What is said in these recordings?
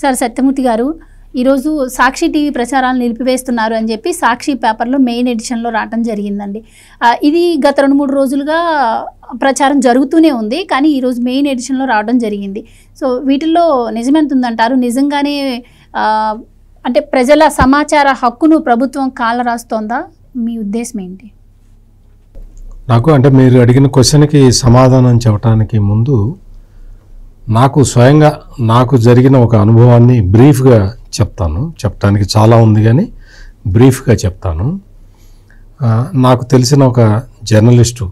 Sir Satyamurthy గారు, ఈరోజు సాక్షి TV ప్రచారాలు నిలిపివేస్తున్నారు అని చెప్పి సాక్షి పేపర్లో మెయిన్ ఎడిషన్లో రావడం జరిగిందండి. ఇది గత 2-3 రోజులుగా ప్రచారం జరుగుతూనే ఉంది, కానీ ఈరోజు మెయిన్ ఎడిషన్లో రావడం జరిగింది. సో వీటిల్లో నిజమెంత ఉందంటారు? నిజంగానే అంటే ప్రజల సమాచార హక్కును ప్రభుత్వం కాళ్ళ రాస్తోందా? మీ ఉద్దేశం ఏంటి? నాకు అంటే మీరు అడిగిన క్వశ్చన్కి సమాధానం చెప్పడానికి ముందు నాకు స్వయంగా నాకు జరిగిన ఒక అనుభవాన్ని బ్రీఫ్గా చెప్తాను. చెప్పడానికి చాలా ఉంది కానీ బ్రీఫ్గా చెప్తాను. నాకు తెలిసిన ఒక జర్నలిస్టు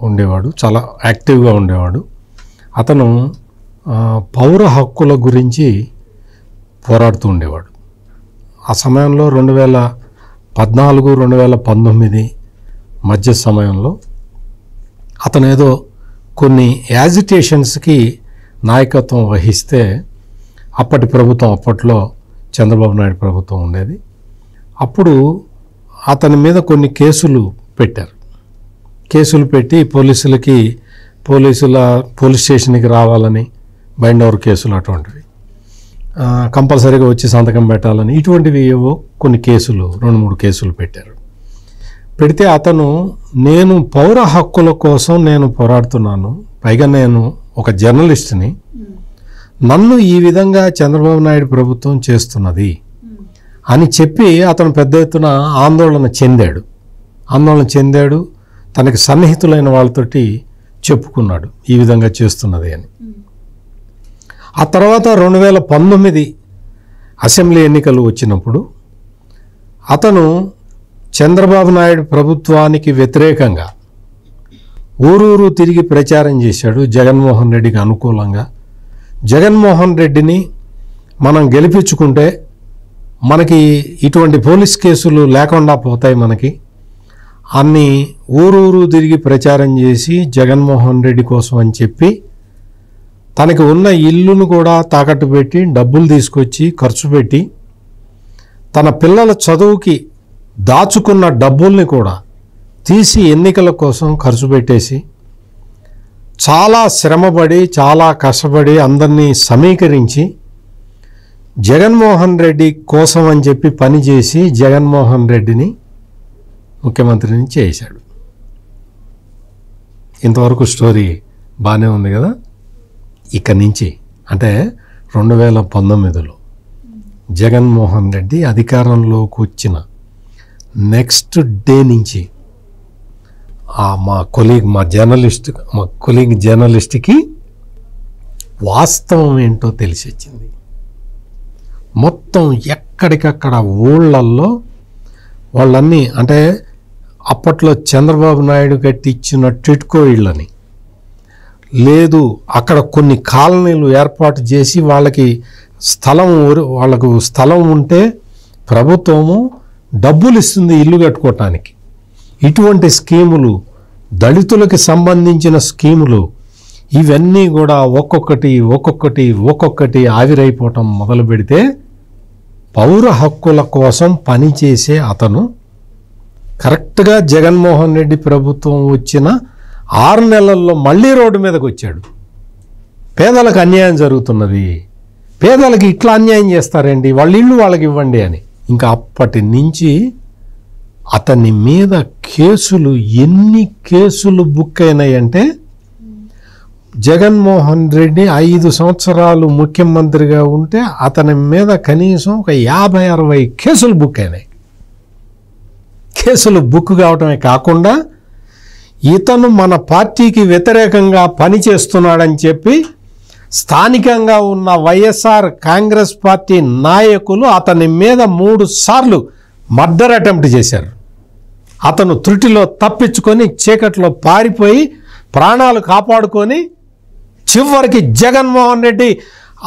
ఉండేవాడు, చాలా యాక్టివ్గా ఉండేవాడు. అతను పౌర హక్కుల గురించి పోరాడుతూ ఉండేవాడు. ఆ సమయంలో 2014-2019 మధ్య సమయంలో అతను ఏదో కొన్ని యాజిటేషన్స్కి నాయకత్వం వహిస్తే అప్పటి ప్రభుత్వం, అప్పట్లో చంద్రబాబు నాయుడు ప్రభుత్వం ఉండేది. అప్పుడు అతని మీద కొన్ని కేసులు పెట్టారు. కేసులు పెట్టి పోలీస్ స్టేషన్కి రావాలని, బైండ్ ఓవర్ కేసులు అటువంటివి, కంపల్సరీగా వచ్చి సంతకం పెట్టాలని, ఇటువంటివి ఏవో కొన్ని కేసులు 2-3 కేసులు పెట్టారు. పెడితే అతను నేను పౌర హక్కుల కోసం నేను పోరాడుతున్నాను, పైగా నేను ఒక జర్నలిస్ట్ని, నన్ను ఈ విధంగా చంద్రబాబు నాయుడు ప్రభుత్వం చేస్తున్నది అని చెప్పి అతను పెద్ద ఎత్తున ఆందోళన చెందాడు. తనకి సన్నిహితులైన వాళ్ళతోటి చెప్పుకున్నాడు ఈ విధంగా చేస్తున్నది అని. ఆ తర్వాత 2019 అసెంబ్లీ ఎన్నికలు వచ్చినప్పుడు అతను చంద్రబాబు నాయుడు ప్రభుత్వానికి వ్యతిరేకంగా ఊరూరు తిరిగి ప్రచారం చేశాడు జగన్మోహన్ రెడ్డికి అనుకూలంగా. జగన్మోహన్ రెడ్డిని మనం గెలిపించుకుంటే మనకి ఇటువంటి పోలీస్ కేసులు లేకుండా పోతాయి, మనకి అన్ని ఊరూరు తిరిగి ప్రచారం చేసి జగన్మోహన్ రెడ్డి కోసం అని చెప్పి తనకి ఉన్న ఇల్లును కూడా తాకట్టు పెట్టి డబ్బులు తీసుకొచ్చి ఖర్చు పెట్టి తన పిల్లల చదువుకి దాచుకున్న డబ్బుల్ని కూడా తీసి ఎన్నికల కోసం ఖర్చు పెట్టేసి చాలా శ్రమపడి చాలా కష్టపడి అందరినీ సమీకరించి జగన్మోహన్ రెడ్డి కోసం అని చెప్పి పనిచేసి జగన్మోహన్ రెడ్డిని ముఖ్యమంత్రిని చేశాడు. ఇంతవరకు స్టోరీ బాగానే ఉంది కదా. ఇక నుంచి అంటే 2019లో జగన్మోహన్ రెడ్డి అధికారంలోకి వచ్చిన నెక్స్ట్ డే నుంచి మా కొలీగ్ జర్నలిస్ట్కి వాస్తవం ఏంటో తెలిసి వచ్చింది. మొత్తం ఎక్కడికక్కడ ఊళ్ళల్లో వాళ్ళన్నీ, అంటే అప్పట్లో చంద్రబాబు నాయుడు కట్టించిన టిట్కో ఇళ్ళని లేదు, అక్కడ కొన్ని కాలనీలు ఏర్పాటు చేసి వాళ్ళకు స్థలం ఉంటే ప్రభుత్వము డబ్బులు ఇస్తుంది ఇల్లు కట్టుకోవటానికి. ఇటువంటి స్కీములు, దళితులకు సంబంధించిన స్కీములు, ఇవన్నీ కూడా ఒక్కొక్కటి ఆవిరైపోవటం మొదలు పెడితే పౌర హక్కుల కోసం పనిచేసే అతను కరెక్ట్గా జగన్మోహన్ రెడ్డి ప్రభుత్వం వచ్చిన 6 నెలల్లో మళ్ళీ రోడ్డు మీదకి వచ్చాడు. పేదలకు అన్యాయం జరుగుతున్నది, పేదలకు ఇట్లా అన్యాయం చేస్తారండి, వాళ్ళ ఇళ్ళు వాళ్ళకి ఇవ్వండి అని. ఇంకా అప్పటి నుంచి అతని మీద ఎన్ని కేసులు బుక్ అయినాయంటే, జగన్మోహన్ రెడ్డి 5 సంవత్సరాలు ముఖ్యమంత్రిగా ఉంటే అతని మీద కనీసం ఒక 50-60 కేసులు బుక్ అయినాయి. కేసులు బుక్ కావటమే కాకుండా ఇతను మన పార్టీకి వ్యతిరేకంగా పనిచేస్తున్నాడని చెప్పి స్థానికంగా ఉన్న వైఎస్ఆర్ కాంగ్రెస్ పార్టీ నాయకులు అతని మీద 3 సార్లు మర్డర్ అటెంప్ట్ చేశారు. అతను త్రుటిలో తప్పించుకొని చీకట్లో పారిపోయి ప్రాణాలు కాపాడుకొని చివరికి జగన్మోహన్ రెడ్డి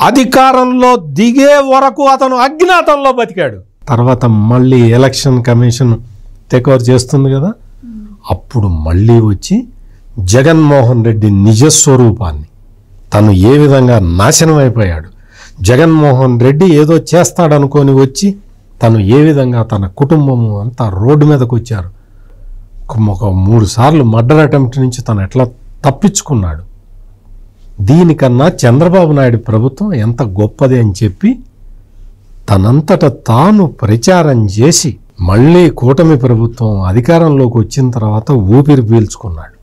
అధికారంలో దిగే వరకు అతను అజ్ఞాతంలో బతికాడు. తర్వాత మళ్ళీ ఎలక్షన్ కమిషన్ టేక్ఓవర్ చేస్తుంది కదా, అప్పుడు మళ్ళీ వచ్చి జగన్మోహన్ రెడ్డి నిజస్వరూపాన్ని, తను ఏ విధంగా నాశనం అయిపోయాడు, జగన్మోహన్ రెడ్డి ఏదో చేస్తాడనుకొని వచ్చి తను ఏ విధంగా తన కుటుంబము అంతా రోడ్డు మీదకు వచ్చారు. ఒక 3 సార్లు మర్డర్ అటెంప్ట్ నుంచి తను ఎట్లా తప్పించుకున్నాడు, దీనికన్నా చంద్రబాబు నాయుడు ప్రభుత్వం ఎంత గొప్పది అని చెప్పి తనంతట తాను ప్రచారం చేసి మళ్ళీ కూటమి ప్రభుత్వం అధికారంలోకి వచ్చిన తర్వాత ఊపిరి పీల్చుకున్నాడు.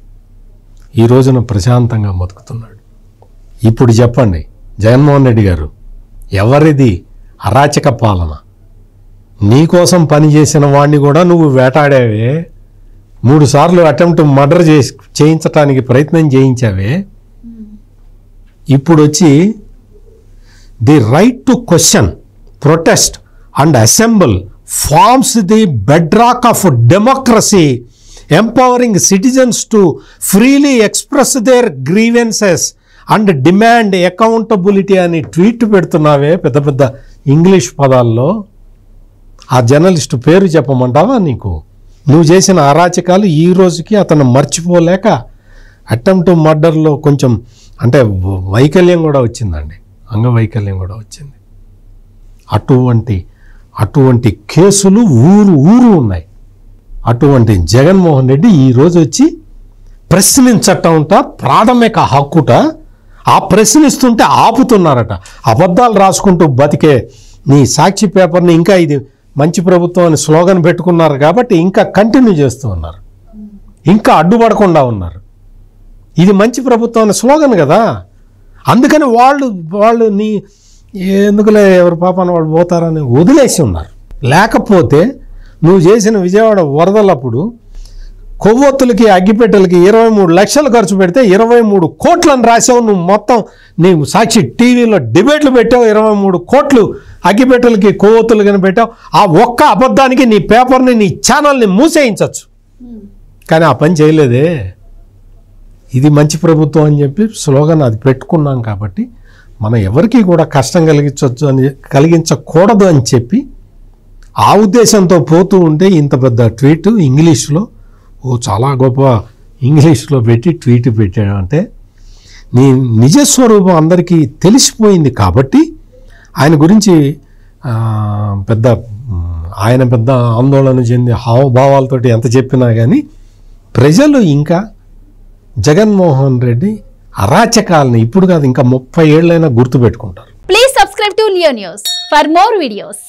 ఈ రోజున ప్రశాంతంగా బతుకుతున్నాడు. ఇప్పుడు చెప్పండి జగన్మోహన్ రెడ్డి గారు, ఎవరిది అరాచక పాలన? నీకోసం పనిచేసిన వాడిని కూడా నువ్వు వేటాడావే, 3 సార్లు అటెంప్ట్ మర్డర్ చేయించడానికి ప్రయత్నం చేయించావే. ఇప్పుడు వచ్చి the right to question, protest and assemble forms the bedrock of democracy, empowering citizens to freely express their grievances and demand accountability అని ట్వీట్ పెడుతున్నావే పెద్ద పెద్ద ఇంగ్లీష్ పదాల్లో. ఆ జర్నలిస్ట్ పేరు చెప్పమంటావా? నీకు నువ్వు చేసిన అరాచకాలు ఈ రోజుకి అతను మర్చిపోలేక అటెంప్ట్ మర్డర్లో కొంచెం అంటే వైకల్యం కూడా వచ్చిందండి, అంగవైకల్యం కూడా వచ్చింది. అటువంటి కేసులు ఊరు ఉన్నాయి. అటువంటి జగన్మోహన్ రెడ్డి ఈరోజు వచ్చి ప్రశ్నించటంట ప్రాథమిక హక్కుట. ఆ ప్రశ్నిస్తుంటే ఆపుతున్నారట. అబద్ధాలు రాసుకుంటూ బతికే నీ సాక్షి పేపర్ని ఇంకా ఇది మంచి ప్రభుత్వం అని స్లోగన్ పెట్టుకున్నారు కాబట్టి ఇంకా కంటిన్యూ చేస్తూ ఉన్నారు, ఇంకా అడ్డుపడకుండా ఉన్నారు. ఇది మంచి ప్రభుత్వం అనే స్లోగన్ కదా. అందుకని వాళ్ళు నీ ఎందుకులే ఎవరి పాపాన వాళ్ళు పోతారని వదిలేసి ఉన్నారు. లేకపోతే నువ్వు చేసిన విజయవాడ వరదలప్పుడు కొవ్వొత్తులకి అగ్గిపెట్టెలకి 23 లక్షలు ఖర్చు పెడితే 23 కోట్లను రాసావు నువ్వు. మొత్తం నీ సాక్షి టీవీలో డిబేట్లు పెట్టావు, 23 కోట్లు అగ్గిపెట్టెలకి కొవ్వొత్తులు కానీ పెట్టావు. ఆ ఒక్క అబద్ధానికి నీ పేపర్ని నీ ఛానల్ని మూసేయించవచ్చు. కానీ ఆ పని చేయలేదే. ఇది మంచి ప్రభుత్వం అని చెప్పి స్లోగన్ అది పెట్టుకున్నాం కాబట్టి మనం ఎవరికి కూడా కష్టం కలిగించకూడదు అని చెప్పి ఆ ఉద్దేశంతో పోతూ ఉంటే ఇంత పెద్ద ట్వీట్ ఇంగ్లీష్లో చాలా గొప్ప ఇంగ్లీష్లో పెట్టి ట్వీట్ పెట్టాడు. అంటే నీ నిజస్వరూపం అందరికీ తెలిసిపోయింది కాబట్టి ఆయన గురించి ఆయన పెద్ద ఆందోళన చెంది హావభావాలతోటి ఎంత చెప్పినా కానీ ప్రజలు ఇంకా జగన్మోహన్ రెడ్డి అరాచకాలని ఇప్పుడు కాదు ఇంకా 30 ఏళ్ళైనా గుర్తుపెట్టుకుంటారు. Please subscribe to Leo news for more videos.